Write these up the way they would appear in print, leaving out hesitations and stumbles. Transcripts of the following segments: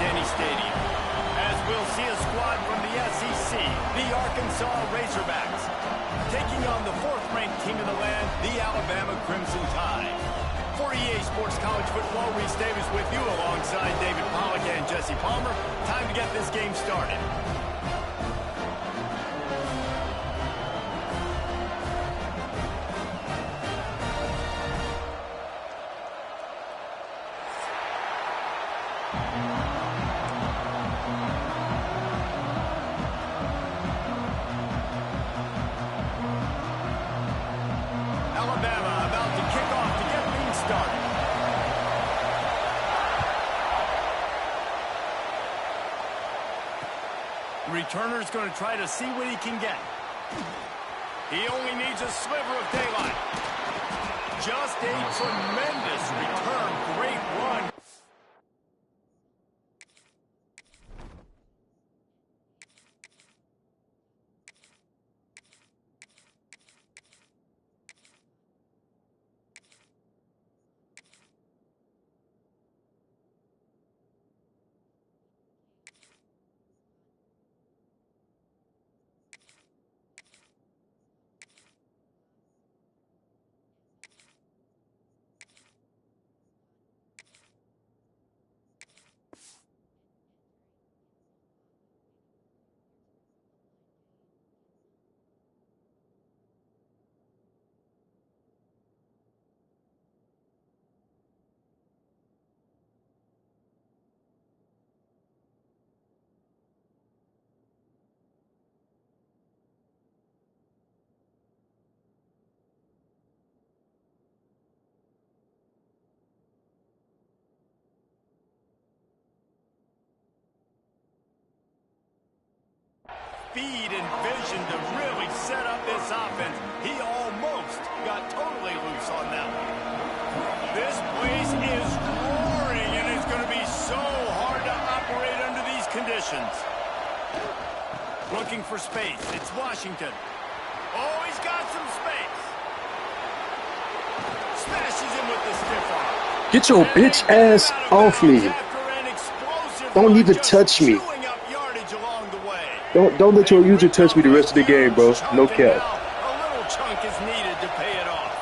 Allegheny Stadium, as we'll see a squad from the SEC, the Arkansas Razorbacks, taking on the fourth-ranked team in the land, the Alabama Crimson Tide. For EA Sports College Football, Reese Davis with you alongside David Pollack and Jesse Palmer. Time to get this game started. Alabama about to kick off to get things started. The returner's going to try to see what he can get. He only needs a sliver of daylight. Just a tremendous return. Great run. Speed and vision to really set up this offense. He almost got totally loose on that one. This place is roaring, and it's going to be so hard to operate under these conditions. Looking for space. It's Washington. Oh, he's got some space. Smashes him with the stiff arm. Get your bitch ass off me. Don't even touch me. Don't let your user touch me the rest of the game, bro. No cap. A little chunk is needed to pay it off.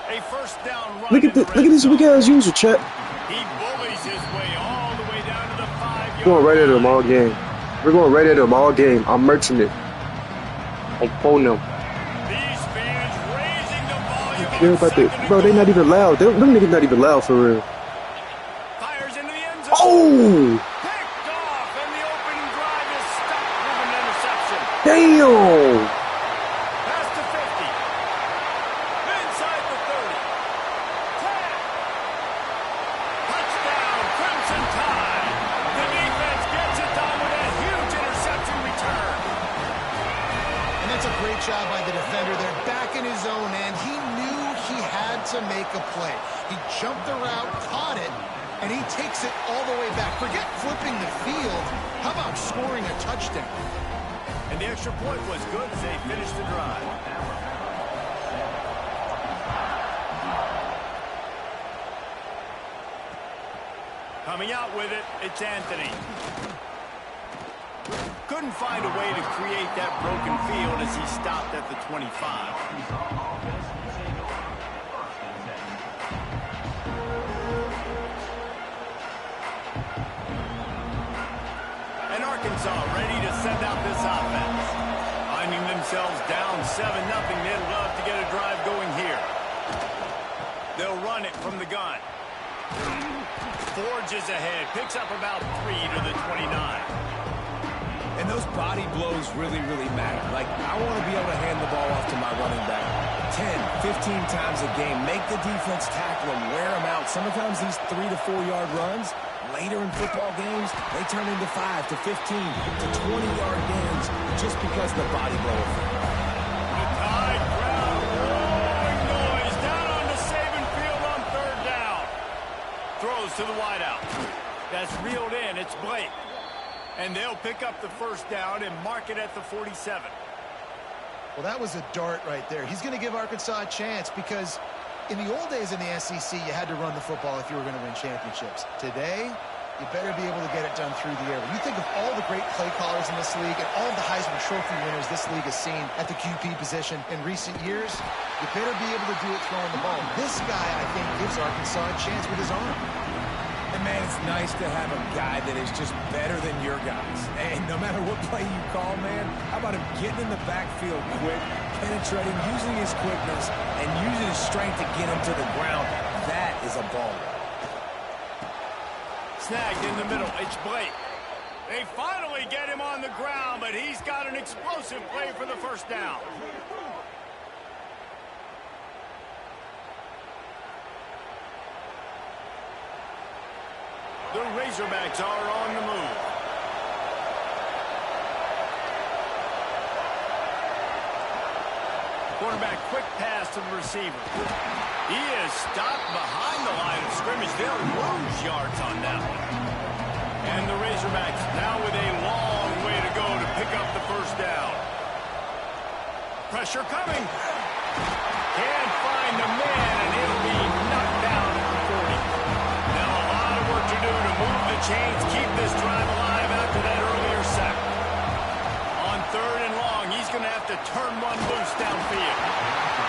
A first down run. Look at this weak ass user, chat. He bullies his way all the way down to the 5-yard We're going right at him all game. We're going right at him all game. I'm merching it. I'm phoning them. These fans raising the volume. Care about that, bro? They not even loud. Them niggas not even loud for real. Fires into the end zone. Oh! Damn! Past the 50. Inside the 30. 10. Touchdown, Crimson Tide. The defense gets it done with a huge interception return. And that's a great job by the defender there, back in his own end. He knew he had to make a play. He jumped the route, caught it, and he takes it all the way back. Forget flipping the field. How about scoring a touchdown? And the extra point was good as they finished the drive. Coming out with it, it's Anthony. Couldn't find a way to create that broken field as he stopped at the 25. Arkansas ready to send out this offense. Finding themselves down 7-0, they'd love to get a drive going here. They'll run it from the gun. Forges ahead, picks up about 3 to the 29. And those body blows really, really matter. Like, I want to be able to hand the ball off to my running back 10, 15 times a game. Make the defense tackle them, wear them out. Sometimes these 3 to 4 yard runs, later in football games, they turn into 5 to 15 to 20-yard gains just because of the body blow effect. The Tide crowd roaring noise down on the Saban field on third down. Throws to the wideout. That's reeled in. It's Blake. And they'll pick up the first down and mark it at the 47. Well, that was a dart right there. He's going to give Arkansas a chance because in the old days in the SEC, you had to run the football if you were going to win championships. Today, you better be able to get it done through the air. When you think of all the great play callers in this league and all of the Heisman Trophy winners this league has seen at the QB position in recent years, you better be able to do it throwing the ball. This guy, I think, gives Arkansas a chance with his arm. And, man, it's nice to have a guy that is just better than your guys. And no matter what play you call, man, how about him getting in the backfield quick, penetrating, using his quickness, and using his strength to get him to the ground. That is a ball. Snagged in the middle. It's Blake. They finally get him on the ground, but he's got an explosive play for the first down. The Razorbacks are on the move. Quarterback, quick pass to the receiver. He is stopped behind the line of scrimmage. They'll lose yards on that one. And the Razorbacks now with a long way to go to pick up the first down. Pressure coming. Can't find the man, and he'll be knocked down at the 40. Now a lot of work to do to move the chains, keep this drive alive after that earlier sack. On 3rd and long, he's going to have to turn one loose downfield.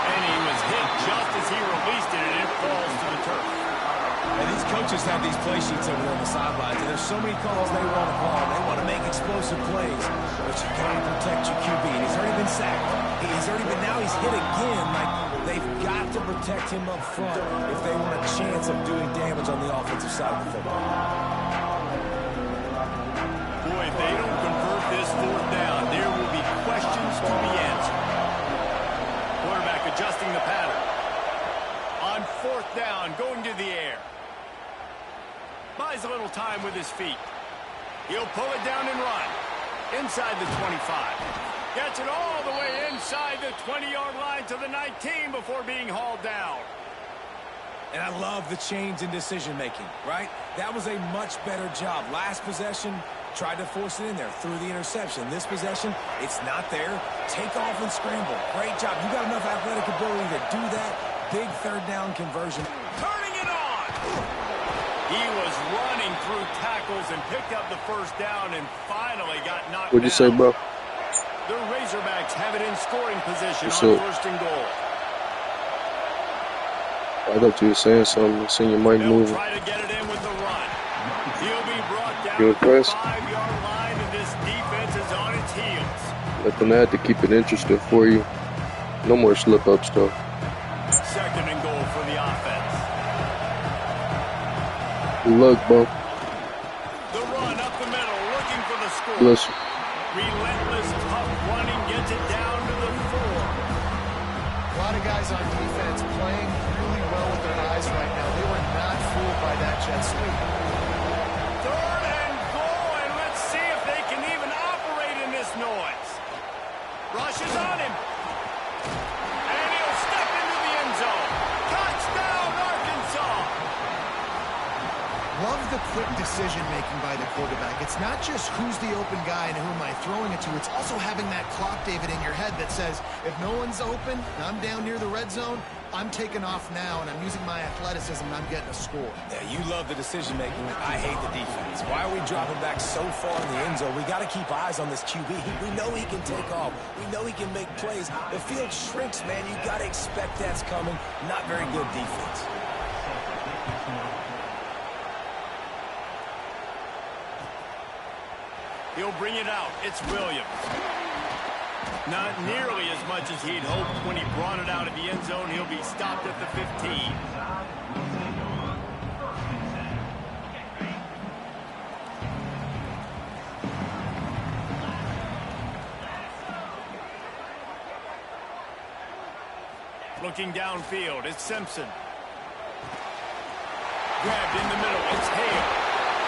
And he was hit just as he released it, and it falls to the turf. And these coaches have these play sheets over there on the sidelines, and there's so many calls they want to call. They want to make explosive plays, but you got to protect your QB. And he's already been sacked. Now he's hit again. Like, they've got to protect him up front if they want a chance of doing damage on the offensive side of the football. Boy, if they don't convert this 4th down, there will be questions to be answered. Quarterback adjusting the pattern. On 4th down, going to the air. Buys a little time with his feet. He'll pull it down and run. Inside the 25. Gets it all the way inside the 20-yard line to the 19 before being hauled down. And I love the change in decision-making, right? That was a much better job. Last possession, tried to force it in there, threw the interception. This possession, it's not there. Take off and scramble. Great job. You got enough athletic ability to do that. Big 3rd down conversion. Turning it on! He was running through tackles and picked up the first down and finally got knocked down. What'd you say, bro? The Razorbacks have it in scoring position on 1st and goal. I thought you were saying something. I seen your mic moving. Try to get it in with the run. He'll be brought down You to the impressed? 5-yard line, and this defense is on its heels. Let them add to keep it interesting for you. No more slip-ups, though. 2nd and goal for the offense. Good luck, bro. The run up the middle, looking for the score. Bless you. Relentless, tough running, gets it down to the 4. A lot of guys on defense playing really well with their eyes right now. They were not fooled by that jet sweep. 3rd and goal, and let's see if they can even operate in this noise. Rushes on him. And he'll step into the end zone. Touchdown, Arkansas! Love the quick decision-making by the quarterback. It's not just who's the open guy and who am I throwing it to. It's also having that clock, David, in your head that says, if no one's open and I'm down near the red zone, I'm taking off now, and I'm using my athleticism, and I'm getting a score. Yeah, you love the decision-making. I hate the defense. Why are we dropping back so far in the end zone? We got to keep eyes on this QB. We know he can take off. We know he can make plays. The field shrinks, man. You got to expect that's coming. Not very good defense. He'll bring it out. It's Williams. Not nearly as much as he'd hoped when he brought it out of the end zone. He'll be stopped at the 15. Looking downfield, it's Simpson. Grabbed in the middle, it's Hale.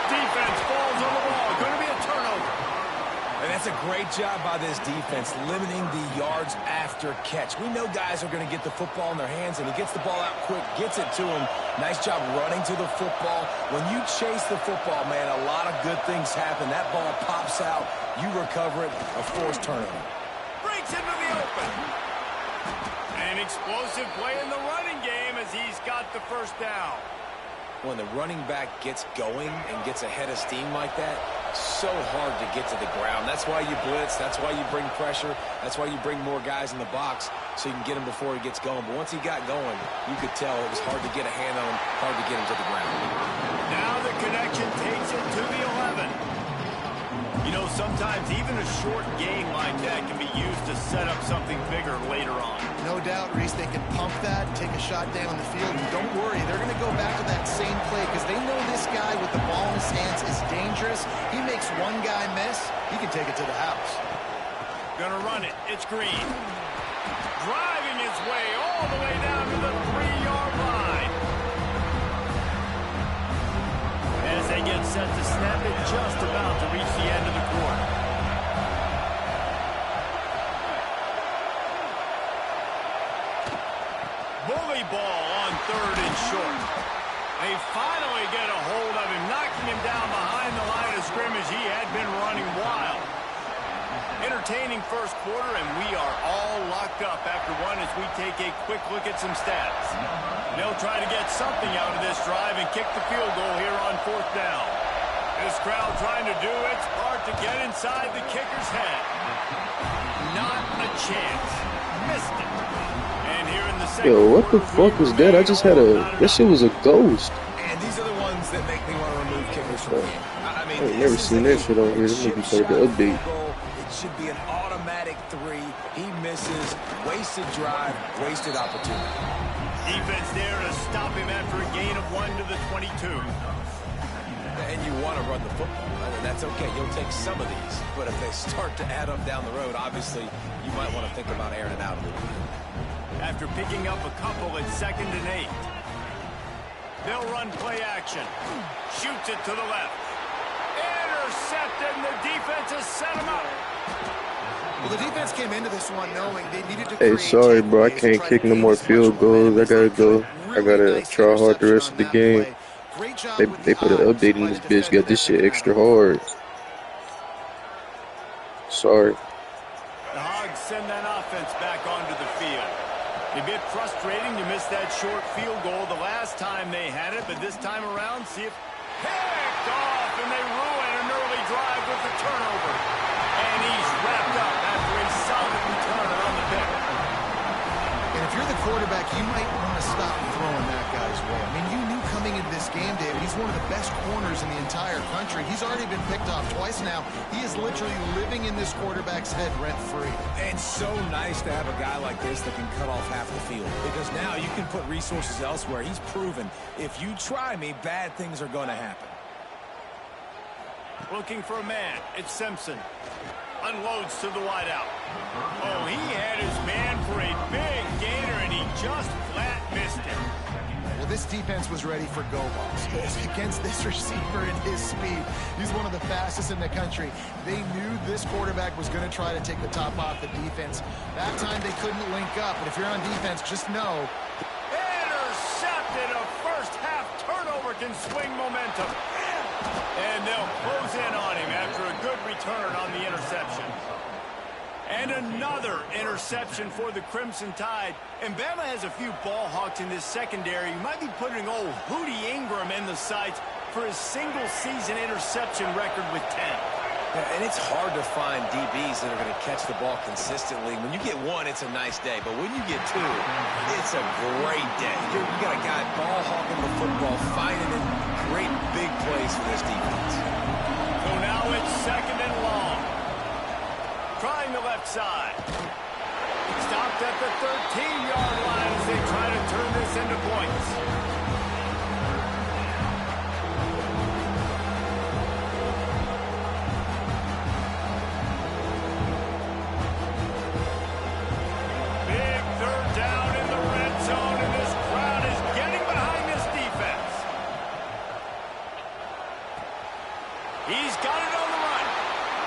Defense falls on the ball. Going to be a turnover. And that's a great job by this defense, limiting the yards after catch. We know guys are going to get the football in their hands, and he gets the ball out quick, gets it to him. Nice job running to the football. When you chase the football, man, a lot of good things happen. That ball pops out. You recover it, a forced turnover. Breaks into the open. An explosive play in the running game as he's got the first down. when the running back gets going and gets ahead of steam like that, so hard to get to the ground. That's why you blitz. That's why you bring pressure. That's why you bring more guys in the box so you can get him before he gets going. But once he got going, you could tell it was hard to get a hand on him, hard to get him to the ground. Now the connection takes it to the 11. You know, sometimes even a short gain like that can be used to set up something bigger later on. No doubt, Reese, they can pump that, take a shot down the field, and don't worry, they're going to go back to that same play because they know this guy with the ball in his hands is dangerous. He makes one guy miss, he can take it to the house. Gonna run it. It's Green. Driving his way all the way down to the 3-yard line. As they get set to snap it, just about to reach the end of the quarter. Bully ball on 3rd and short. They finally get a hold of him, knocking him down behind the line of scrimmage. He had been running wild. Entertaining first quarter, and we are all locked up after one as we take a quick look at some stats. They'll try to get something out of this drive and kick the field goal here on 4th down. This crowd trying to do its part to get inside the kicker's head. Not a chance. Missed it. And here in the second Yo, what the fuck was that? I just had that shit was a ghost. And these are the ones that make me want to remove kickers from the game. I mean, I ain't never seen that shit on here. This might be part of the update. It should be an automatic 3. He misses. Wasted drive, wasted opportunity. Defense there to stop him after a gain of 1 to the 22. And you want to run the football, and that's okay. You'll take some of these, but if they start to add up down the road, obviously you might want to think about airing it out a little bit. After picking up a couple at 2nd and 8. They'll run play action. Shoots it to the left. Intercepted, and the defense has set him up. Well, the defense came into this one knowing they needed to Hey, sorry, bro. I can't kick no more field goals. I gotta go. I gotta try hard the rest of the game. They put an update in this bitch. Got this shit extra hard. Sorry. The Hogs send that offense back onto the field. A bit frustrating to miss that short field goal the last time they had it, but this time around, see if picked off, and they ruin an early drive with the turnover. And he's wrapped up after a solid return on the pick. And if you're the quarterback, you might want to stop throwing that guy's way. I mean, you knew coming into this game, David, he's one of the best corners in the entire country. He's already been picked off twice now. He is literally living in this quarterback's head rent-free. And so nice to have a guy like this that can cut off half the field, because now you can put resources elsewhere. He's proven if you try me, bad things are going to happen. Looking for a man. It's Simpson. Unloads to the wideout. Oh, he had his man for a big gainer, and he just flat missed him. Well, this defense was ready for go-balls. Against this receiver and his speed, he's one of the fastest in the country. They knew this quarterback was going to try to take the top off the defense. That time they couldn't link up, but if you're on defense, just know. Intercepted. A first-half turnover can swing momentum. And they'll close in on him after a good return on the interception. And another interception for the Crimson Tide. And Bama has a few ball hawks in this secondary. You might be putting old Hootie Ingram in the sights for his single-season interception record with 10. Yeah, and it's hard to find DBs that are going to catch the ball consistently. When you get one, it's a nice day. But when you get two, it's a great day. You got a guy ball hawking the football, finding it. Great big plays for this defense. So now it's 2nd and long. Trying the left side. Stopped at the 13-yard line as they try to turn this into points. Big 3rd down in the red zone, and this crowd is getting behind this defense. He's got it on the run,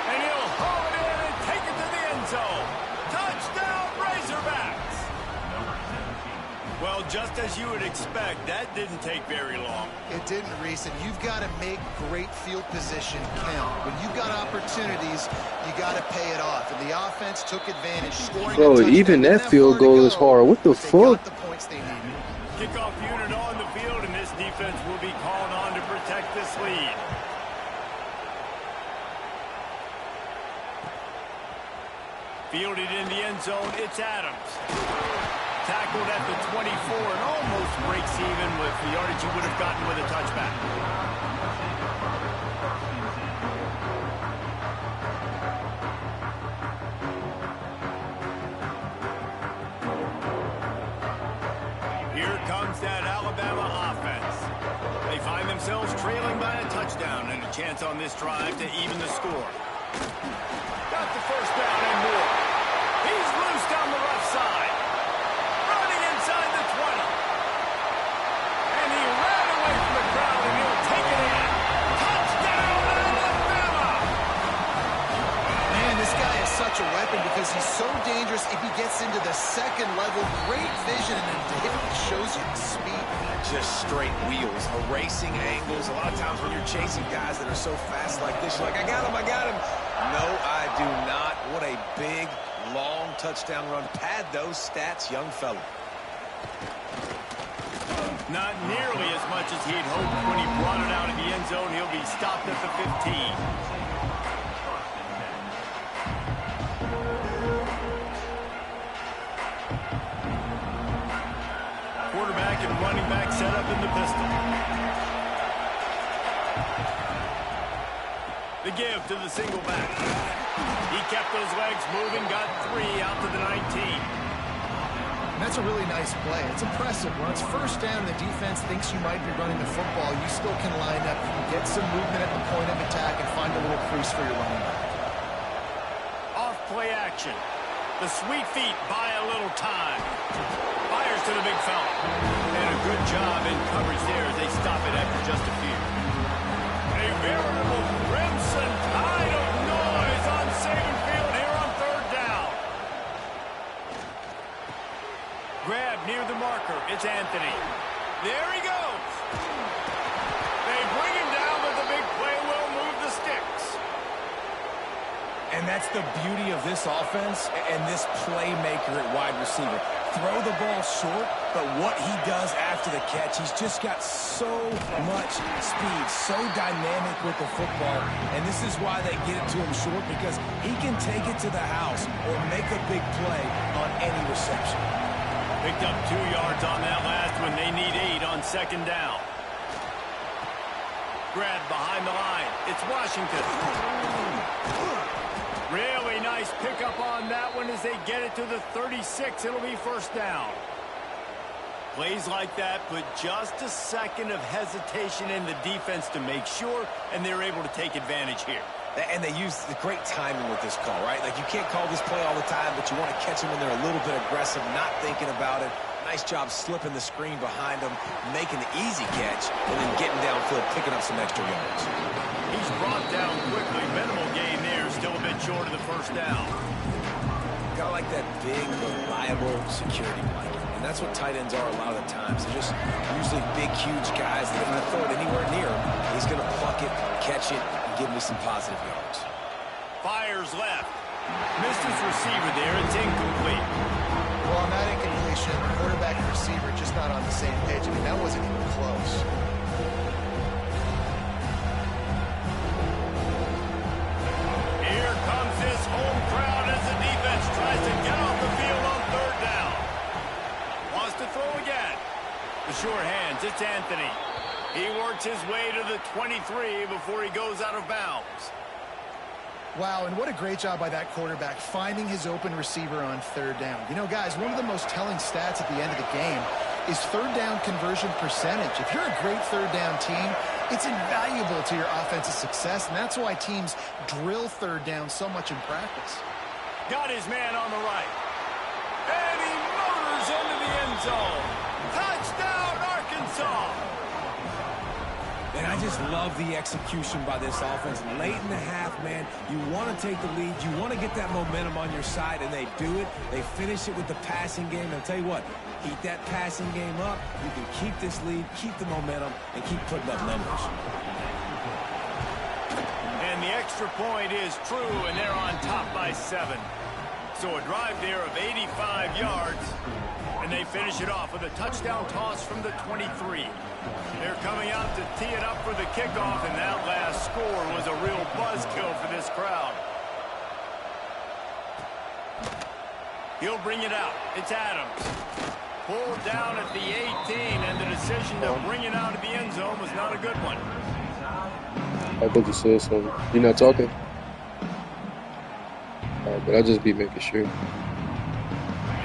and he'll haul it in and take it to the end zone. Touchdown, Razorbacks! Well, just as you would expect, that didn't take very long. It didn't, Reese, and you've got to make great field position count. When you've got opportunities, you got to pay it off. And the offense took advantage, scoring Bro, a touchdown. even that field goal is hard. What the They got fuck? the points they needed. Kickoff unit on the field, and this defense will be called on to protect this lead. Fielded in the end zone, it's Adams. Tackled at the 24 and almost breaks even with the yardage he would have gotten with a touchback. Here comes that Alabama offense. They find themselves trailing by a touchdown and a chance on this drive to even the score. Got the first down and more. He's loose down the left side. Running inside the 20. And he ran away from the crowd, and he'll take it in. Touchdown, Alabama! Man, this guy is such a weapon because he's so dangerous if he gets into the second level. Great vision, and then it shows you the speed. Just straight wheels, erasing angles. A lot of times when you're chasing guys that are so fast like this, you're like, I got him, I got him. No, I do not. What a big, long touchdown run. Pad those stats, young fella. Not nearly as much as he'd hoped when he brought it out of the end zone. He'll be stopped at the 15. Quarterback and running back set up in the pistol. The give to the single back. He kept those legs moving, got 3 out to the 19. And that's a really nice play. It's impressive. When it's first down, the defense thinks you might be running the football. You still can line up, get some movement at the point of attack, and find a little crease for your running back. Off play action. The sweet feet buy a little time. Fires to the big fella. And a good job in coverage there as they stop it after just a few. A veritable crimson tide of noise on Saban Field here on third down. Grab near the marker. It's Anthony. There he goes. They bring him down, but the big play will move the sticks. And that's the beauty of this offense and this playmaker at wide receiver. Throw the ball short, but what he does after the catch, he's just got so much speed, so dynamic with the football, and this is why they get it to him short, because he can take it to the house or make a big play on any reception. Picked up 2 yards on that last one. They need 8 on second down. Grab behind the line. It's Washington. Really nice pickup on that one as they get it to the 36. It'll be first down. Plays like that put just a second of hesitation in the defense to make sure, and they're able to take advantage here. And they use the great timing with this call, right? Like, you can't call this play all the time, but you want to catch them when they're a little bit aggressive, not thinking about it. Nice job slipping the screen behind them, making the easy catch, and then getting downfield, picking up some extra yards. He's brought down quickly. Minimal gain there, still a bit short of the first down. Got like that big, reliable security blanket. And that's what tight ends are a lot of the times. They're just usually big, huge guys that if I throw it anywhere near him, he's going to pluck it, catch it, and give me some positive yards. Fires left. Missed his receiver there. It's incomplete. Well, on that incompletion, quarterback and receiver just not on the same page. I mean, that wasn't even close. Here comes this home crowd as the defense tries to get off the field on third down. Wants to throw again. The short hands, it's Anthony. He works his way to the 23 before he goes out of bounds. Wow, and what a great job by that quarterback, finding his open receiver on third down. You know, guys, one of the most telling stats at the end of the game is third down conversion percentage. If you're a great third down team, it's invaluable to your offensive success, and that's why teams drill third down so much in practice. Got his man on the right. And he motors into the end zone. Touchdown, Arkansas! And I just love the execution by this offense. Late in the half, man, you want to take the lead. You want to get that momentum on your side, and they do it. They finish it with the passing game. And I'll tell you what, keep that passing game up. You can keep this lead, keep the momentum, and keep putting up numbers. And the extra point is true, and they're on top by 7. So a drive there of 85 yards. And they finish it off with a touchdown toss from the 23. They're coming out to tee it up for the kickoff, and that last score was a real buzzkill for this crowd. He'll bring it out. It's Adams. Pulled down at the 18, and the decision to bring it out of the end zone was not a good one. I thought you said something. You're not talking? But I'll just be making sure.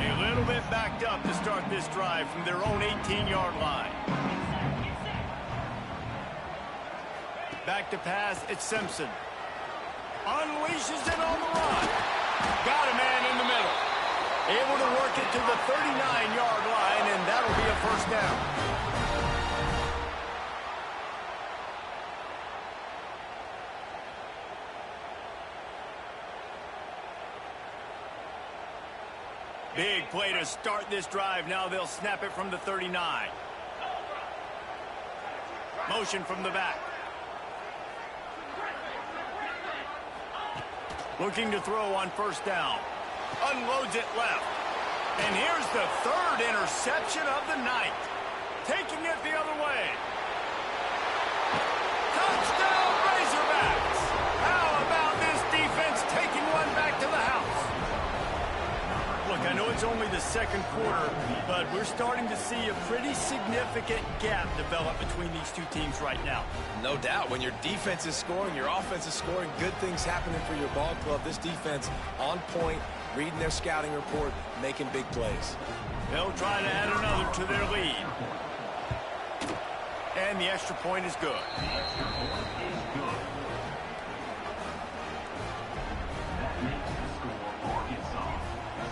A little bit backed up to start this drive from their own 18-yard line. Back to pass, it's Simpson. Unleashes it on the run. Got a man in the middle. Able to work it to the 39-yard line, and that'll be a first down. Big play to start this drive. Now they'll snap it from the 39. Motion from the back. Looking to throw on first down. Unloads it left. And here's the third interception of the night. Taking it the other way. Touchdown Razorbacks! How about this defense taking one back to the house? Look, I know it's only the second quarter, but we're starting to see a pretty significant gap develop between these two teams right now. No doubt. When your defense is scoring, your offense is scoring, good things happening for your ball club. This defense on point, reading their scouting report, making big plays. They'll try to add another to their lead. And the extra point is good.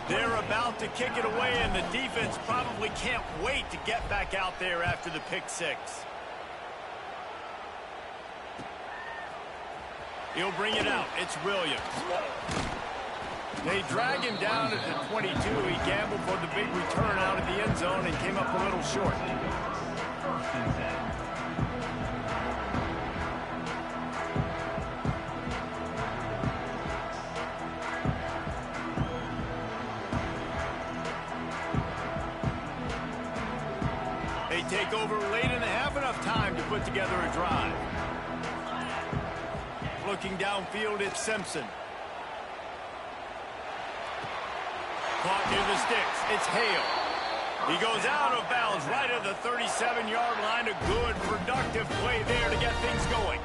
They're about to kick it away, and the defense probably can't wait to get back out there after the pick six. He'll bring it out. It's Williams. They drag him down at the 22. He gambled for the big return out of the end zone and came up a little short. They take over late in the half, enough time to put together a drive. Looking downfield, it's Simpson. Caught near the sticks. It's Hale. He goes out of bounds right at the 37-yard line. A good, productive play there to get things going.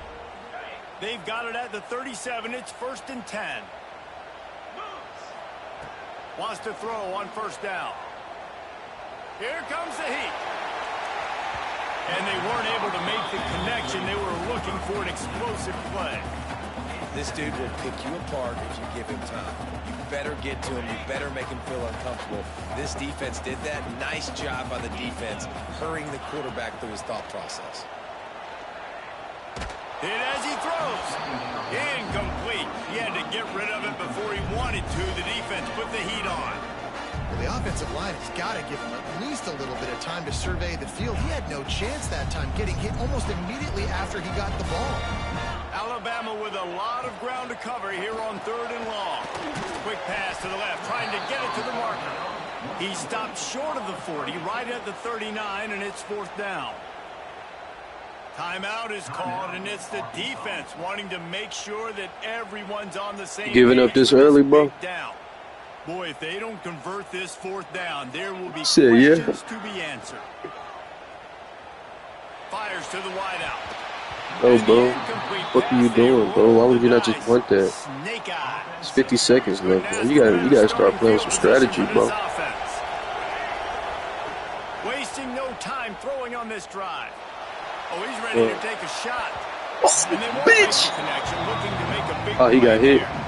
They've got it at the 37. It's 1st and 10. Wants to throw on first down. Here comes the heat. And they weren't able to make the connection. They were looking for an explosive play. This dude will pick you apart if you give him time. You better get to him. You better make him feel uncomfortable. This defense did that. Nice job by the defense, hurrying the quarterback through his thought process. Hit as he throws. Incomplete. He had to get rid of it before he wanted to. The defense put the heat on. Well, the offensive line has got to give him at least a little bit of time to survey the field. He had no chance that time, getting hit almost immediately after he got the ball. Alabama with a lot of ground to cover here on 3rd and long. Quick pass to the left, trying to get it to the marker. He stopped short of the 40, right at the 39, and it's 4th down. Timeout is called, and it's the defense wanting to make sure that everyone's on the same page. Giving up this early, bro. Down. Boy, if they don't convert this 4th down, there will be yeah. questions to be answered. Fires to the wideout. Oh, bro. What are you doing, bro? Why would you not just want that? It's 50 seconds left, bro. You gotta start playing some strategy, bro. Wasting no time throwing on this drive. Oh, he's ready to take a shot. And they won't make the connection, looking to make a big he got hit. here.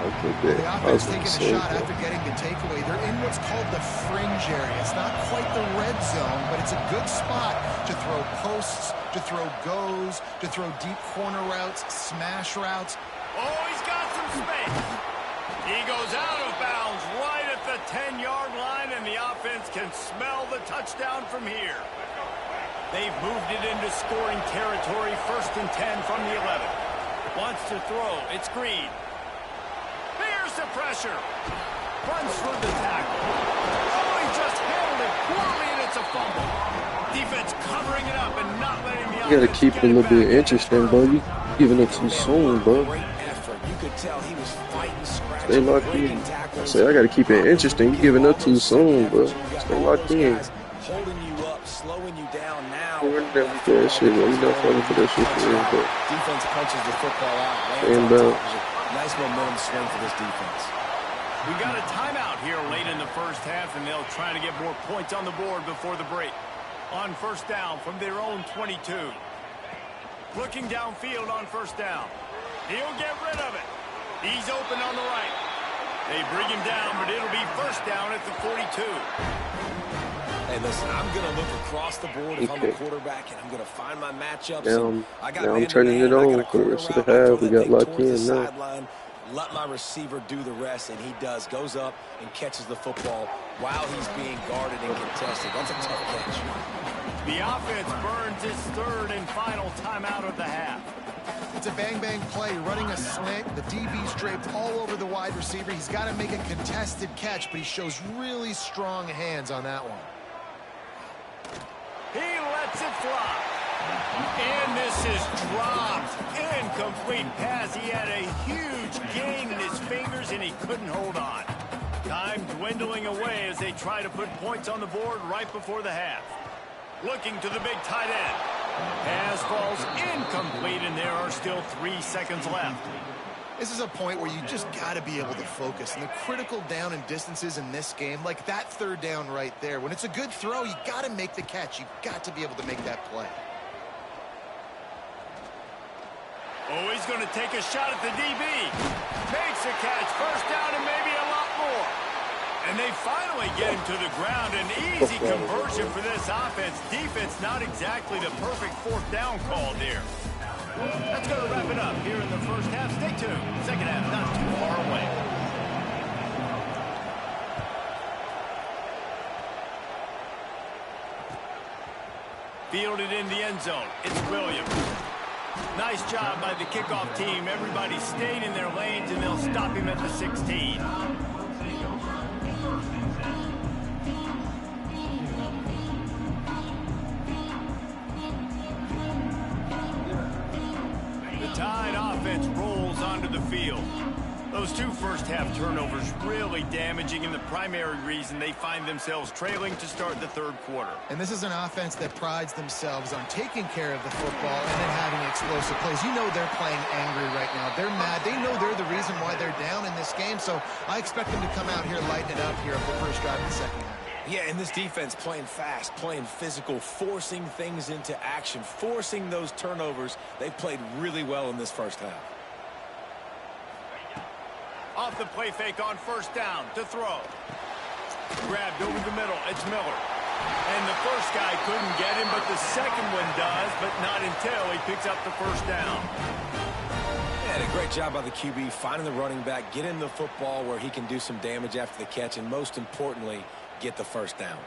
Okay, The good. offense taking a shot after getting the takeaway. They're in what's called the fringe area. It's not quite the red zone, but it's a good spot to throw posts, to throw goes, to throw deep corner routes, smash routes. Oh, he's got some space. He goes out of bounds right at the 10-yard line, and the offense can smell the touchdown from here. They've moved it into scoring territory, 1st and 10 from the 11. Wants to throw. It's Green. Here's the pressure. Runs through the tackle. Oh, he just handled it poorly, and it's a fumble. Defense covering it up and not letting the You gotta offense keep it get a little bit back. interesting, bro. You giving it too soon, bro. Great effort. You could tell he was fighting, scratching, Stay locked in. breaking I tackles. say I gotta keep it interesting. You giving up too soon, bro. Stay locked in. Holding you up, slowing you down now. We're never that shit, bro. We not falling for that shit for real, bro. Defense punches the football out. And Nice momentum swing for this defense. We got a timeout here late in the first half, and they'll try to get more points on the board before the break. On first down from their own 22. Looking downfield on first down. He'll get rid of it. He's open on the right. They bring him down, but it'll be first down at the 42. Hey, listen, I'm going to look across the board if I'm a quarterback, and I'm going to find my matchups. Now I'm turning it on for the rest of the half. We got locked in now. Let my receiver do the rest, and he does. Goes up and catches the football while he's being guarded and contested. That's a tough catch. The offense burns its third and final timeout of the half. It's a bang-bang play, running a slant. The DB's draped all over the wide receiver. He's got to make a contested catch, but he shows really strong hands on that one. He lets it fly. And this is dropped. Incomplete pass. He had a huge gain in his fingers, and he couldn't hold on. Time dwindling away as they try to put points on the board right before the half. Looking to the big tight end. Pass falls incomplete, and there are still 3 seconds left. This is a point where you just got to be able to focus. And the critical down and distances in this game, like that third down right there, when it's a good throw, you got to make the catch. You've got to be able to make that play. Oh, he's going to take a shot at the DB. Makes a catch. First down and maybe a lot more. And they finally get him to the ground. An easy conversion for this offense. Defense not exactly the perfect fourth down call there. That's going to wrap it up here in the first half. Stay tuned. Second half not too far away. Fielded in the end zone. It's Williams. Nice job by the kickoff team. Everybody stayed in their lanes, and they'll stop him at the 16. The Tide offense rolls onto the field. Those 2 first-half turnovers really damaging, and the primary reason they find themselves trailing to start the third quarter. And this is an offense that prides themselves on taking care of the football and then having explosive plays. You know they're playing angry right now. They're mad. They know they're the reason why they're down in this game, so I expect them to come out here, lighten it up here at the first drive of the second half. Yeah, and this defense playing fast, playing physical, forcing things into action, forcing those turnovers. They've played really well in this first half. Off the play fake on first down to throw. Grabbed over the middle. It's Miller. And the first guy couldn't get him, but the second one does, but not until he picks up the first down. Yeah, a great job by the QB finding the running back, getting the football where he can do some damage after the catch, and most importantly, get the first down.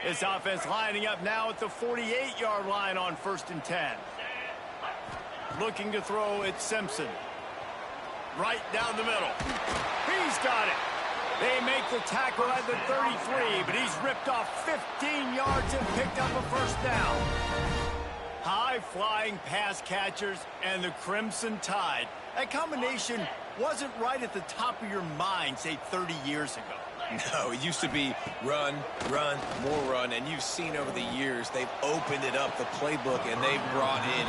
This offense lining up now at the 48-yard line on 1st and 10. Looking to throw, it's Simpson. Right down the middle. He's got it. They make the tackle at the 33, but he's ripped off 15 yards and picked up a first down. High-flying pass catchers and the Crimson Tide. That combination wasn't right at the top of your mind, say, 30 years ago. No, it used to be run, run, more run, and you've seen over the years they've opened it up, the playbook, and they've brought in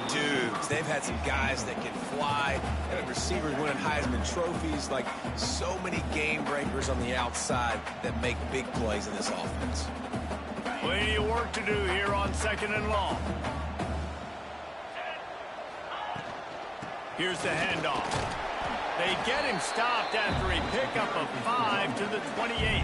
dudes. They've had some guys that can fly, and receivers winning Heisman trophies, like so many game breakers on the outside that make big plays in this offense. Plenty of work to do here on 2nd and long. Here's the handoff. They get him stopped after a pickup of 5 to the 28.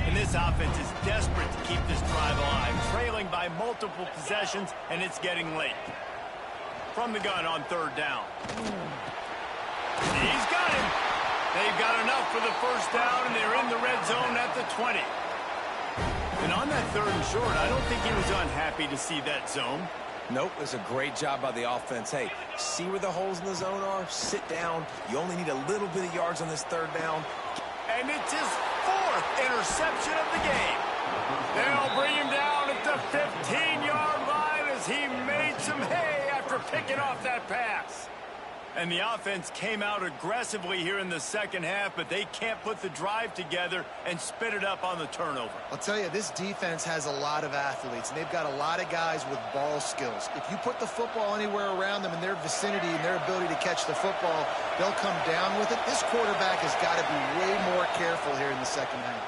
And this offense is desperate to keep this drive alive, trailing by multiple possessions, and it's getting late. From the gun on 3rd down. He's got him. They've got enough for the first down, and they're in the red zone at the 20. And on that 3rd and short, I don't think he was unhappy to see that zone. Nope, it's a great job by the offense. Hey, see where the holes in the zone are? Sit down. You only need a little bit of yards on this 3rd down. And it's his 4th interception of the game. They'll bring him down at the 15-yard line as he made some hay after picking off that pass. And the offense came out aggressively here in the second half, but they can't put the drive together and spit it up on the turnover. I'll tell you, this defense has a lot of athletes, and they've got a lot of guys with ball skills. If you put the football anywhere around them in their vicinity and their ability to catch the football, they'll come down with it. This quarterback has got to be way more careful here in the second half.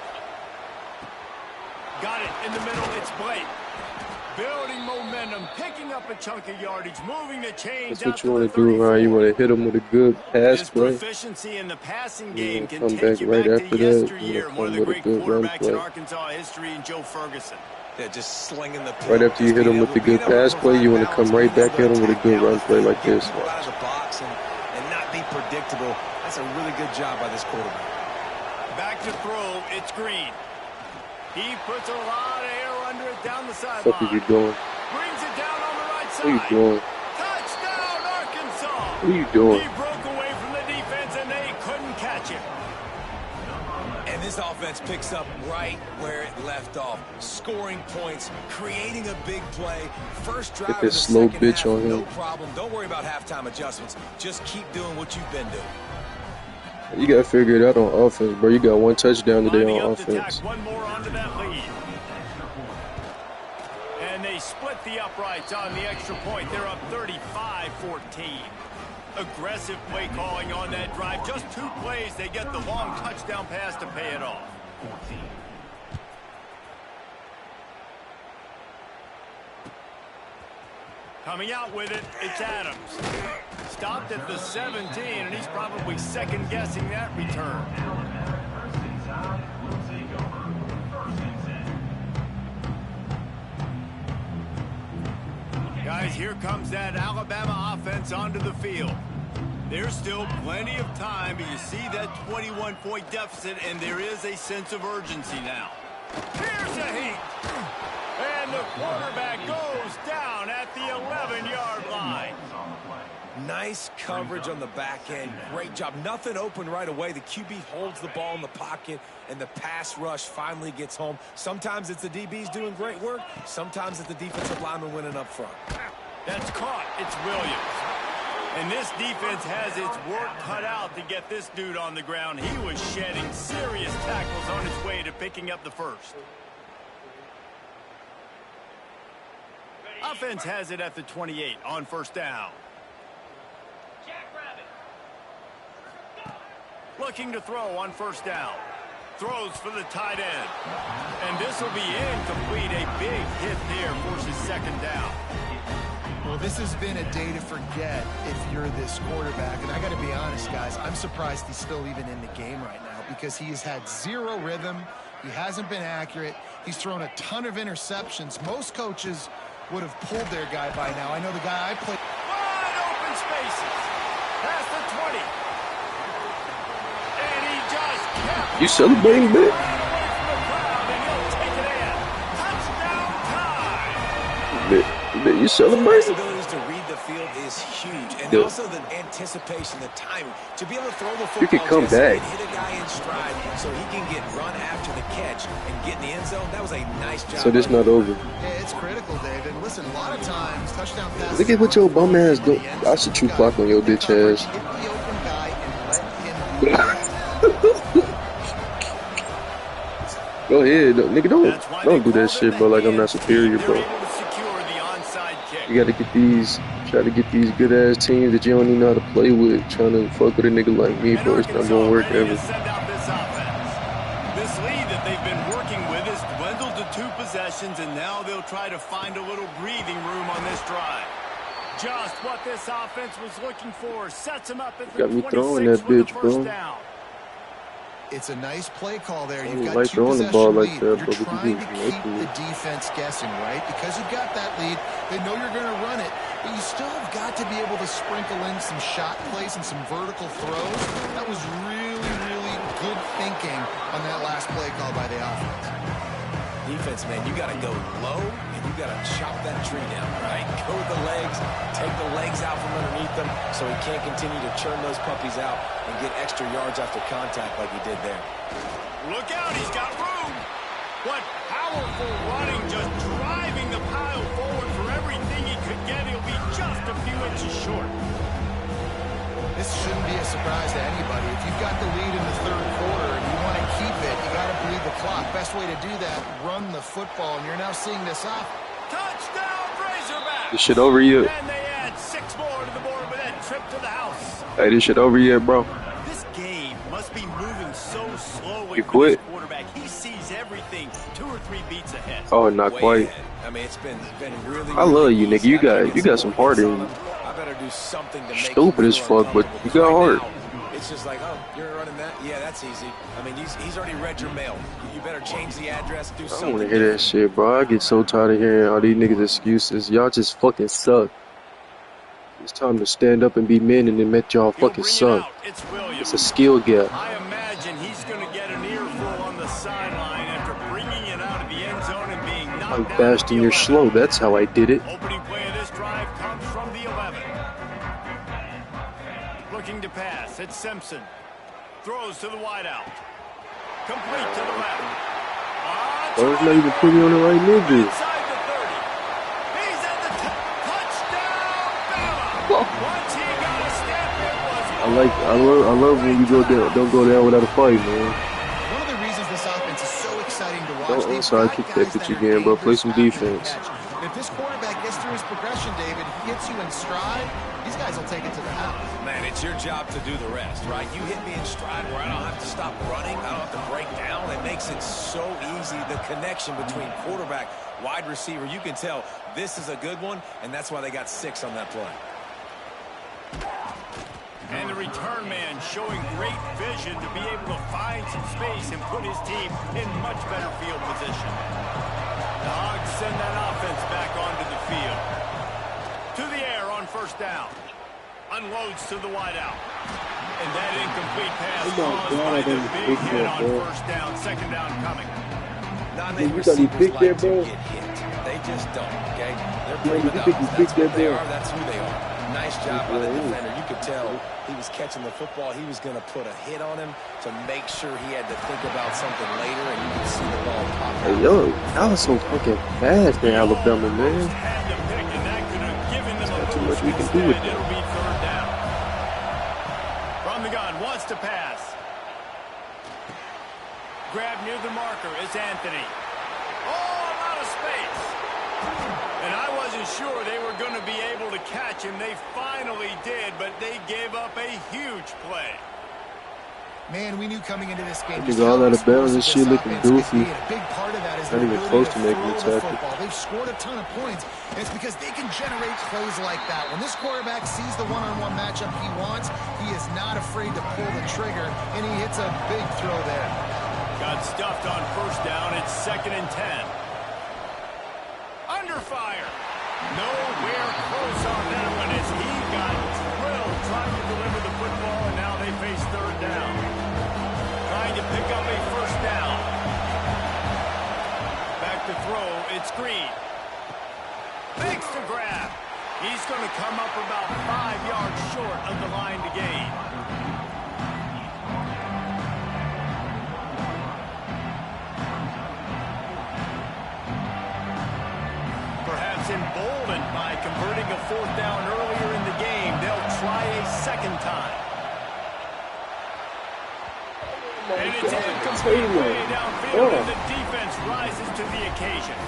Got it in the middle. It's Blake. Building momentum, picking up a chunk of yardage, moving the chains. That's what you want to do, Ryan. You want to hit him with a good pass play. Proficiency in the passing game can come take back you right back after to that. yesteryear. One of the great quarterbacks in Arkansas history, and Joe Ferguson. Yeah, just slinging the right after you hit him with the good pass play, you want to come right back at him with a good run play like this. Out of the box and not be predictable. That's a really good job by this quarterback. Back to throw. It's Green. He puts a lot of air under it down the sideline. What are you doing? Brings it down on the right side. What are you doing? Touchdown, Arkansas. What are you doing? He broke away from the defense, and they couldn't catch him. And this offense picks up right where it left off. Scoring points, creating a big play. First drive Get this slow bitch on him. No problem. Don't worry about halftime adjustments. Just keep doing what you've been doing. You got to figure it out on offense, bro. You got 1 touchdown today on offense. One more onto that lead. And they split the uprights on the extra point. They're up 35-14. Aggressive play calling on that drive. Just 2 plays, they get the long touchdown pass to pay it off. Coming out with it, it's Adams. Stopped at the 17, and he's probably second-guessing that return. Guys, here comes that Alabama offense onto the field. There's still plenty of time, but you see that 21-point deficit, and there is a sense of urgency now. Here's a heat. And the quarterback goes down at the 11-yard line. Nice coverage on the back end. Great job. Nothing open right away. The QB holds the ball in the pocket, and the pass rush finally gets home. Sometimes it's the DBs doing great work. Sometimes it's the defensive lineman winning up front. That's caught. It's Williams. And this defense has its work cut out to get this dude on the ground. He was shedding serious tackles on his way to picking up the first. Offense has it at the 28 on first down. Looking to throw on first down. Throws for the tight end. And this will be incomplete. A big hit there, forces second down. Well, this has been a day to forget if you're this quarterback. And I got to be honest, guys, I'm surprised he's still even in the game right now because he has had zero rhythm. He hasn't been accurate. He's thrown a ton of interceptions. Most coaches would have pulled their guy by now. I know the guy I played. Wide open spaces. Past the 20. And he just kept. You celebrating, man? You celebrating? The ability to read the field is huge, and also the anticipation, the timing to be able to throw the football. You can come back and hit a guy in stride, so he can get run after the catch and get in the end zone. That was a nice job. So this not over. Yeah, it's critical, David. Listen, a lot of times touchdown passes. Look at what your bum ass do. I should true clock on your bitch ass. Go ahead, nigga. Don't do that shit, bro. Like I'm not superior, bro. You gotta get try to get these good ass teams that you don't even know how to play with. Trying to fuck with a nigga like me, bro. It's not gonna work ever. This lead that they've been working with has dwindled to 2 possessions, and now they'll try to find a little breathing room on this drive. Just what this offense was looking for. Sets them up at the 26 got me throwing that bitch, bro. Down. It's a nice play call there. I You've got like 2 throwing the possession ball lead. like that, You're but trying to keep the defense guessing, right? Because you've got that lead, they know you're going to run it, but you still have got to be able to sprinkle in some shot plays and some vertical throws. That was really good thinking on that last play call by the offense. Defense, man, you got to go low, and you got to chop that tree down, right? Go with the legs, take the legs out from underneath them so he can't continue to churn those puppies out and get extra yards after contact like he did there. Look out, he's got room. What powerful running, just driving the pile forward for everything he could get. He'll be just a few inches short. This shouldn't be a surprise to anybody. If you've got the lead in the third quarter and you want to keep it, you got to bleed the clock. Best way to do that, run the football, and you're now seeing this off. Touchdown, Razorbacks! This shit over yet? And they add 6 more to the board with that trip to the house. Hey, this shit over yet, bro? This game must be moving so slowly. You quit? Quarterback, he sees everything 2 or 3 beats ahead. Oh, not quite. I mean, it's been really. I love you, nigga. You got some heart in you. I better do something to make Stupid as fuck, but you got heart. It's just like, oh, you're running that? Yeah, that's easy. I mean, he's already read your mail. You better change the address, do I something. don't want to hear that shit, bro. I get so tired of hearing all these niggas' excuses. Y'all just fucking suck. It's time to stand up and be men and admit y'all fucking suck. It's a skill gap. I imagine he's going to get an earful on the sideline after bringing it out of the end zone and being knocked I'm down fast at the and you're 11. slow. That's how I did it. Opening play of this drive comes from the 11. Looking to pass, it's Simpson. Throws to the wideout. Complete to the left. Bro, it's not even putting on the right nigga. Inside the 30. He's at the touchdown, Bama. Whoa. Once he got a step, it was I love when you go down. Don't go down without a fight, man. One of the reasons this offense is so exciting to watch. I'm sorry, I kicked that bitch again, bro. Play some defense. If this quarterback gets through his progression, David, he gets you in stride, these guys will take it to the house. Man, it's your job to do the rest, right? You hit me in stride where I don't have to stop running. I don't have to break down. It makes it so easy. The connection between quarterback, wide receiver, you can tell this is a good one, and that's why they got 6 on that play. And the return man showing great vision to be able to find some space and put his team in much better field position. The Hogs send that offense back onto the field. To the air on first down. Unloads to the wideout. And that incomplete pass caused by the big hit on first down. Second down coming. You thought he picked that, bro? Get hit. They just don't, okay? They're Man, you think he picked that, they bro? are. That's who they are. Nice job by the defender. You could tell he was catching the football. He was going to put a hit on him to make sure he had to think about something later, and you could see the ball pop out. Hey, yo, that was so fucking fast in Alabama, man. Had the pick, and that could have given them Not a too boost. much we can do with Instead, that. it'll be third down. From the gun, wants to pass. Grab near the marker is Anthony. Oh, I'm out of space. And I wasn't sure they were going to be able to catch him. They finally did, but they gave up a huge play. Man, we knew coming into this game. They got all out of bounds and shit looking goofy. A big part of that is Not the even ability close to to making throw a the tackle. football. They've scored a ton of points, and it's because they can generate plays like that. When this quarterback sees the one-on-one matchup he wants, he is not afraid to pull the trigger, and he hits a big throw there. Got stuffed on first down. It's 2nd and 10. Under fire. Nowhere close on that one as he got drilled trying to deliver the football, and now they face third down. Trying to pick up a first down. Back to throw. It's Green. Makes the grab. He's going to come up about 5 yards short of the line to gain. Perhaps emboldened by converting a fourth down earlier in the game, they'll try a second time. And it's incomplete way downfield, and the defense rises to the occasion.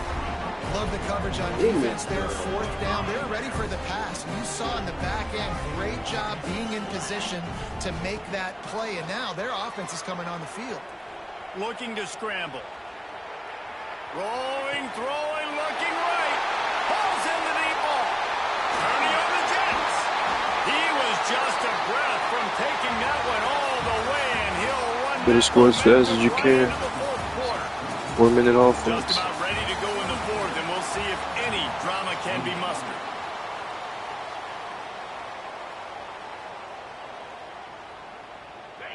Love the coverage on defense there. Fourth down. They're ready for the pass. You saw in the back end, great job being in position to make that play, and now their offense is coming on the field. Looking to scramble. Rolling, throwing, looking right. Falls in the deep ball. Turning on the Jets. He was just a breath from taking that one all the way, and he'll run. Better score as fast as you can. 4-minute Just offense. about ready to go in the fourth, and we'll see if any drama can be mustered.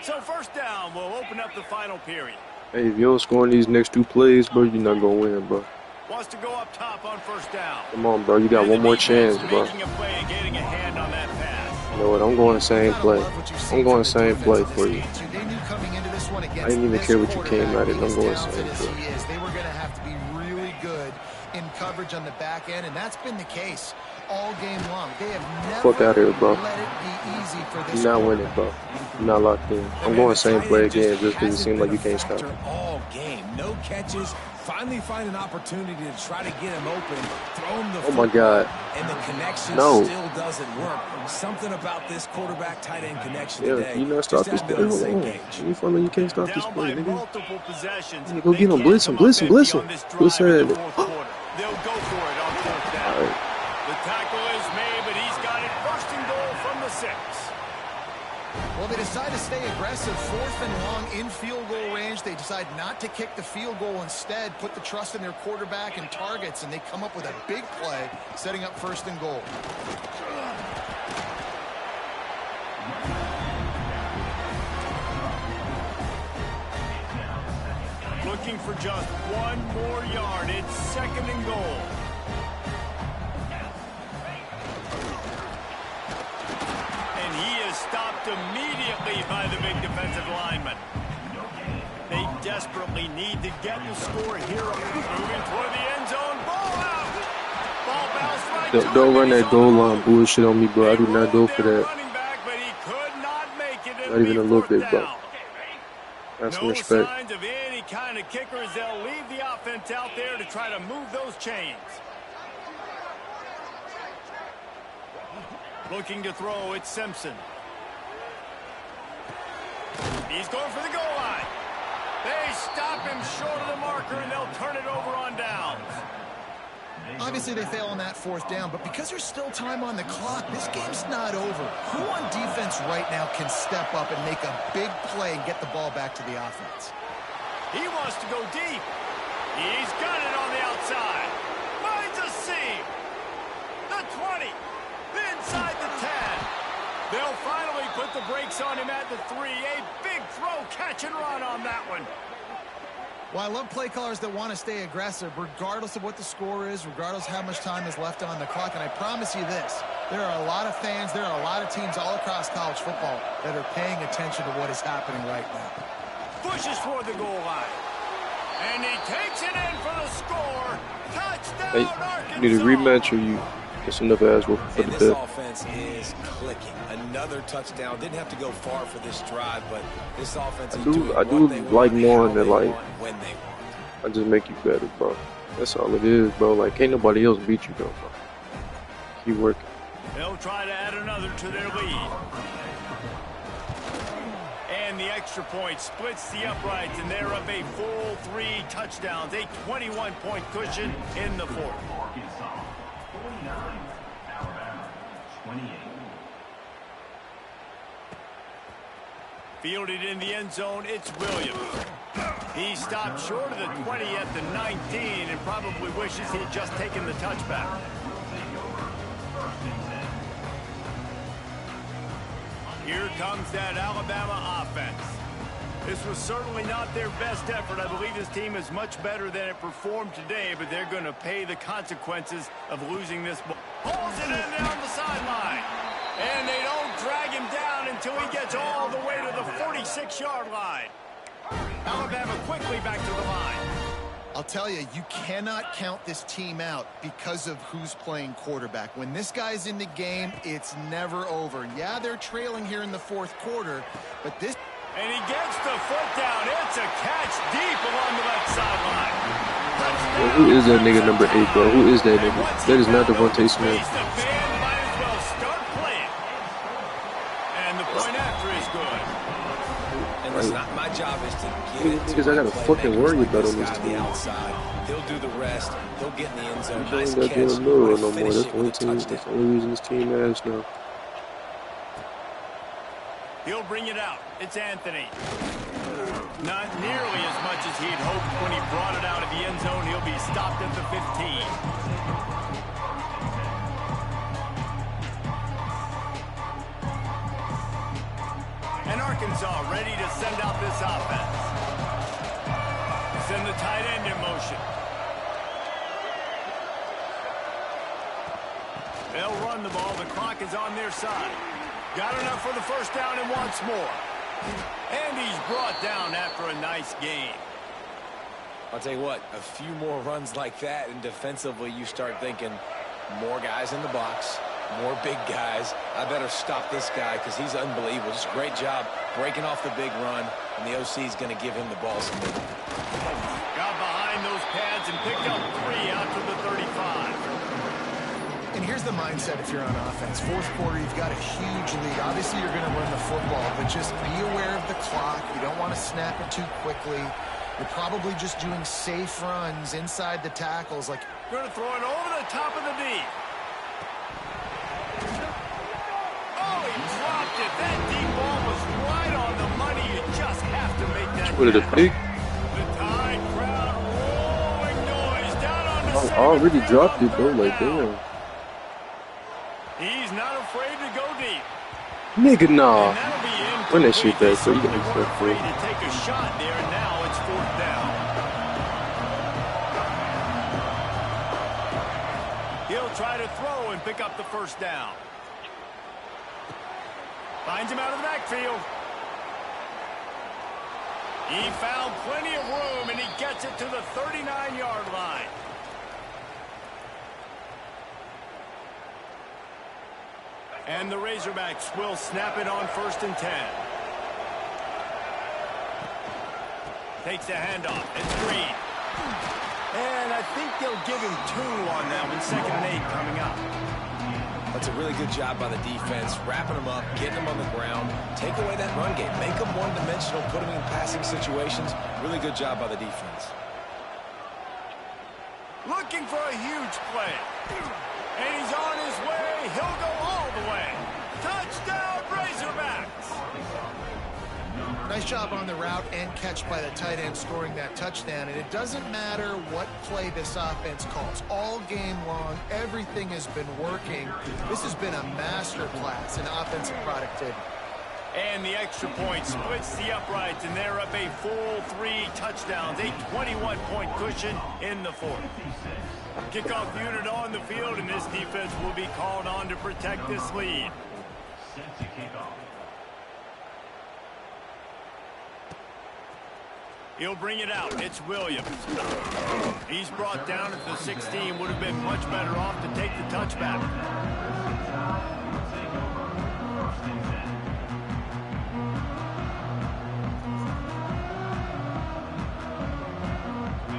So first down will open up the final period. Hey, if you don't score in these next 2 plays, bro, you're not going to win, bro. Wants to go up top on first down. Come on, bro. You got one more chance, bro. Making a play and getting a hand on that pass. You know what? I'm going the same play. I'm going the same play for you. I didn't even care what you came at it. I'm going the same play. They were going to have to be really good in coverage on the back end, and that's been the case all game long. They have never Fuck out of here, bro. let it be easy for this. You're not winning, bro. You're not locked in. I'm going the same play again just because it seems like you can't stop it. All game, no catches. Finally find an opportunity to try to get him open. Throw him the Oh my God. And the connection No. still doesn't work. Something about this quarterback tight end connection Yeah, today. you not stop this play. Hold on. You feel like you can't stop this Down play, by nigga. multiple possessions. Yeah, go get him. Blitz him. Blitz him. Blitz him. Blitz They'll him. go for it on fourth down. All right. The tackle is made, but he's got it first and goal from the 6. Well, they decide to stay aggressive. 4th and long in field goal range. They decide not to kick the field goal instead, put the trust in their quarterback and targets, and they come up with a big play, setting up 1st and goal. Looking for just one more yard. It's 2nd and goal. And he is stopped immediately by the big defensive lineman. They desperately need to get the score here. Moving toward the end zone. Ball out. Ball bounced right to him. Don't run that goal line bullshit on me, bro. I do not go for that. Back, but he could not make it. Not even a little bit, bro. Have some No respect. signs of any kind of kickers. They'll leave the offense out there to try to move those chains. Looking to throw, it's Simpson. He's going for the goal line. They stop him short of the marker, and they'll turn it over on downs. Obviously, they fail on that 4th down, but because there's still time on the clock, this game's not over. Who on defense right now can step up and make a big play and get the ball back to the offense? He wants to go deep. He's got it on the outside. Finds a seam. The 20. Inside the 10. They'll finally put the brakes on him at the 3. A big throw, catch and run on that one. Well, I love play callers that want to stay aggressive, regardless of what the score is, regardless how much time is left on the clock. And I promise you this, there are a lot of fans, there are a lot of teams all across college football that are paying attention to what is happening right now. Pushes toward the goal line. And he takes it in for the score. Touchdown, Hey, Arkansas. you need a rematch or you get enough ass whooping for And the this bet? offense is clicking. Another touchdown. Didn't have to go far for this drive, but this offense is doing I do what they like want, knowing how that, they like, want, when they want. I just make you better, bro. That's all it is, bro. Like, can't nobody else beat you, though, bro. Keep working. They'll try to add another to their lead. And the extra point splits the uprights, and they're up a full 3 touchdowns. A 21-point cushion in the 4th. Fielded in the end zone, it's Williams. He stopped short of the 20 at the 19 and probably wishes he had just taken the touchback. Here comes that Alabama offense. This was certainly not their best effort. I believe this team is much better than it performed today, but they're going to pay the consequences of losing this ball. Pulls it in down the sideline. And they don't drag him down until he gets all the way to the 46-yard line. Alabama quickly back to the line. I'll tell you, you cannot count this team out because of who's playing quarterback. When this guy's in the game, it's never over. Yeah, they're trailing here in the 4th quarter, but this... And he gets the foot down. It's a catch deep along the left sideline. Well, who is that nigga number 8, bro? Who is that nigga? That is not Devontae Smith. The band might as well start playing. And the point after is good. And it's not my job is to get it to Because I gotta fucking worry about on this guy on team. the outside. He'll do the rest. He'll get in the end zone. He Nice ain't got catch. to no more. Finish That's it the only with a team. That's touchdown. the only reason this team has now. He'll bring it out. It's Anthony. Not nearly as much as he'd hoped when he brought it out of the end zone. He'll be stopped at the 15. And Arkansas ready to send out this offense. Send the tight end in motion. They'll run the ball. The clock is on their side. Got enough for the first down and wants more. And he's brought down after a nice game. I'll tell you what, a few more runs like that, and defensively you start thinking more guys in the box, more big guys. I better stop this guy because he's unbelievable. Just a great job breaking off the big run, and the OC is going to give him the ball some more. Got behind those pads and picked up 3 out to the 35. And here's the mindset if you're on offense. Fourth quarter, you've got a huge lead. Obviously, you're going to run the football, but just be aware of the clock. You don't want to snap it too quickly. You're probably just doing safe runs inside the tackles. Like, going to throw it over the top of the knee. Oh, he dropped it. That deep ball was right on the money. You just have to make that. What did it pick? The Tide crowd rolling noise down on the I already dropped it, though. Like, damn. He's not afraid to go deep. Nigga, nah. And that'll be incomplete. Run that shit back, so you They got weren't stuff for afraid it. to take a shot there, and now it's 4th down. He'll try to throw and pick up the first down. Finds him out of the backfield. He found plenty of room, and he gets it to the 39-yard line. And the Razorbacks will snap it on 1st and 10. Takes the handoff. It's Green. And I think they'll give him 2 on that one. 2nd and 8 coming up. That's a really good job by the defense, wrapping them up, getting them on the ground, take away that run game, make them one-dimensional, put them in passing situations. Really good job by the defense. Looking for a huge play. And he's on his way. He'll go all the way. Touchdown, Razorbacks. nice job on the route and catch by the tight end, scoring that touchdown. And it doesn't matter what play this offense calls. All game long, everything has been working. This has been a master class in offensive productivity. And the extra point splits the uprights, and they're up a full 3 touchdowns, a 21-point cushion in the fourth. Kickoff unit on the field, and this defense will be called on to protect this lead. He'll bring it out. It's Williams. He's brought down at the 16. Would have been much better off to take the touchback.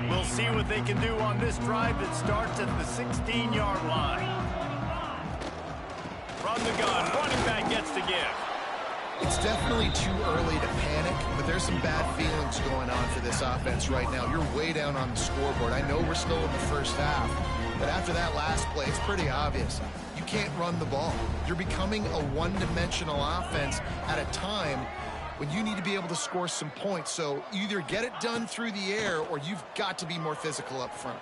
We'll see what they can do on this drive that starts at the 16-yard line. From the gun, running back gets to give. It's definitely too early to panic, but there's some bad feelings going on for this offense right now. You're way down on the scoreboard. I know we're still in the first half, but after that last play, it's pretty obvious. You can't run the ball. You're becoming a one-dimensional offense at a time when you need to be able to score some points. So either get it done through the air or you've got to be more physical up front.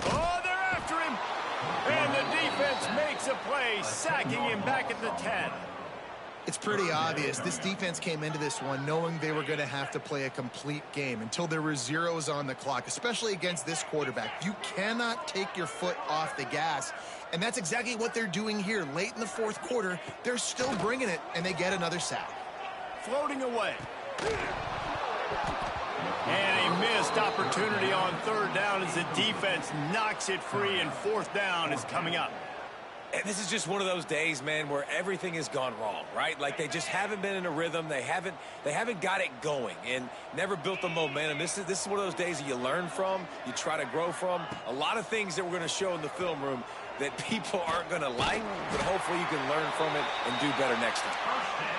Oh, they're after him. And the defense makes a play, sacking him back at the 10. It's pretty obvious. This defense came into this one knowing they were going to have to play a complete game until there were zeros on the clock, especially against this quarterback. You cannot take your foot off the gas, and that's exactly what they're doing here. Late in the fourth quarter, they're still bringing it, and they get another sack. Floating away. And a missed opportunity on third down as the defense knocks it free, and fourth down is coming up. And this is just one of those days, man, where everything has gone wrong, right? Like they just haven't been in a rhythm. They haven't got it going and never built the momentum. This is one of those days that you learn from, you try to grow from. A lot of things that we're going to show in the film room that people aren't going to like, but hopefully you can learn from it and do better next time.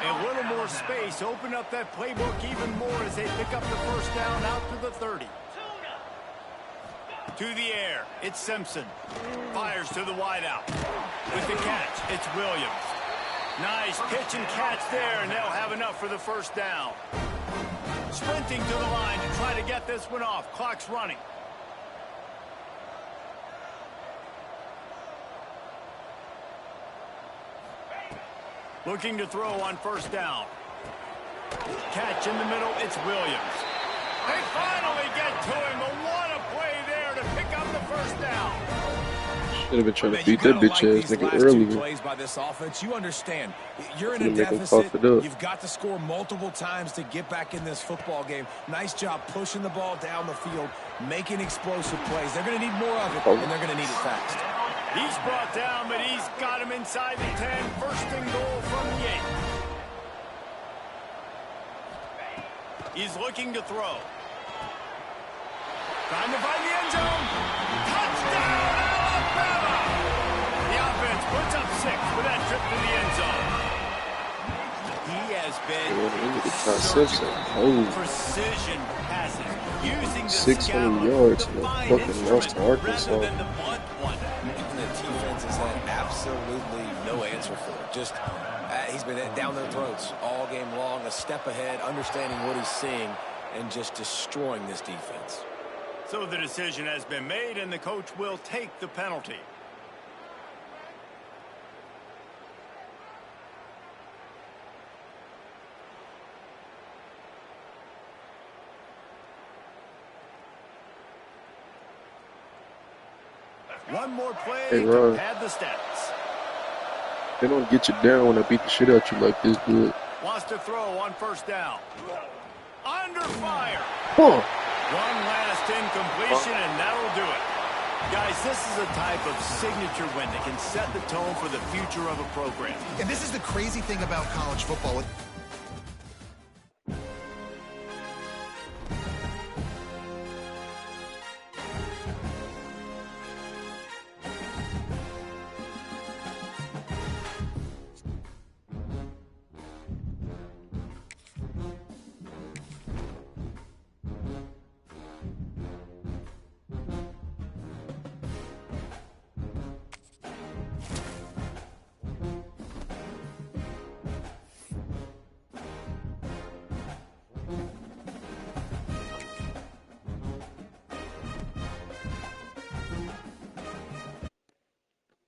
A little more space, open up that playbook even more as they pick up the first down out to the 30. To the air, it's Simpson. Fires to the wideout. With the catch, it's Williams. Nice pitch and catch there, and they'll have enough for the first down. Sprinting to the line to try to get this one off. Clock's running. Looking to throw on first down. Catch in the middle, it's Williams. They finally get to him, but what a play there to pick up the first down. Should have been trying to beat that bitch ass nigga earlier. Plays by this offense, you understand. You're in a deficit. You've got to score multiple times to get back in this football game. Nice job pushing the ball down the field, making explosive plays. They're going to need more of it, and they're going to need it fast. He's brought down, but he's got him inside the 10. First and goal from the 8. He's looking to throw. Trying to find the end zone. Touchdown, Alabama! The offense puts up 6 with that trip to the end zone. He has been precision passes, using the 600 yards and a fucking loss to Arkansas. The defense has had absolutely no answer for it. Just he's been down their throats all game long, a step ahead, understanding what he's seeing, and just destroying this defense. So the decision has been made, and the coach will take the penalty. One more play to pad the stats. They don't get you down when I beat the shit out you like this, dude. Wants to throw on first down. Under fire. Huh. One last incompletion, and that'll do it. Guys, this is a type of signature win that can set the tone for the future of a program. And this is the crazy thing about college football.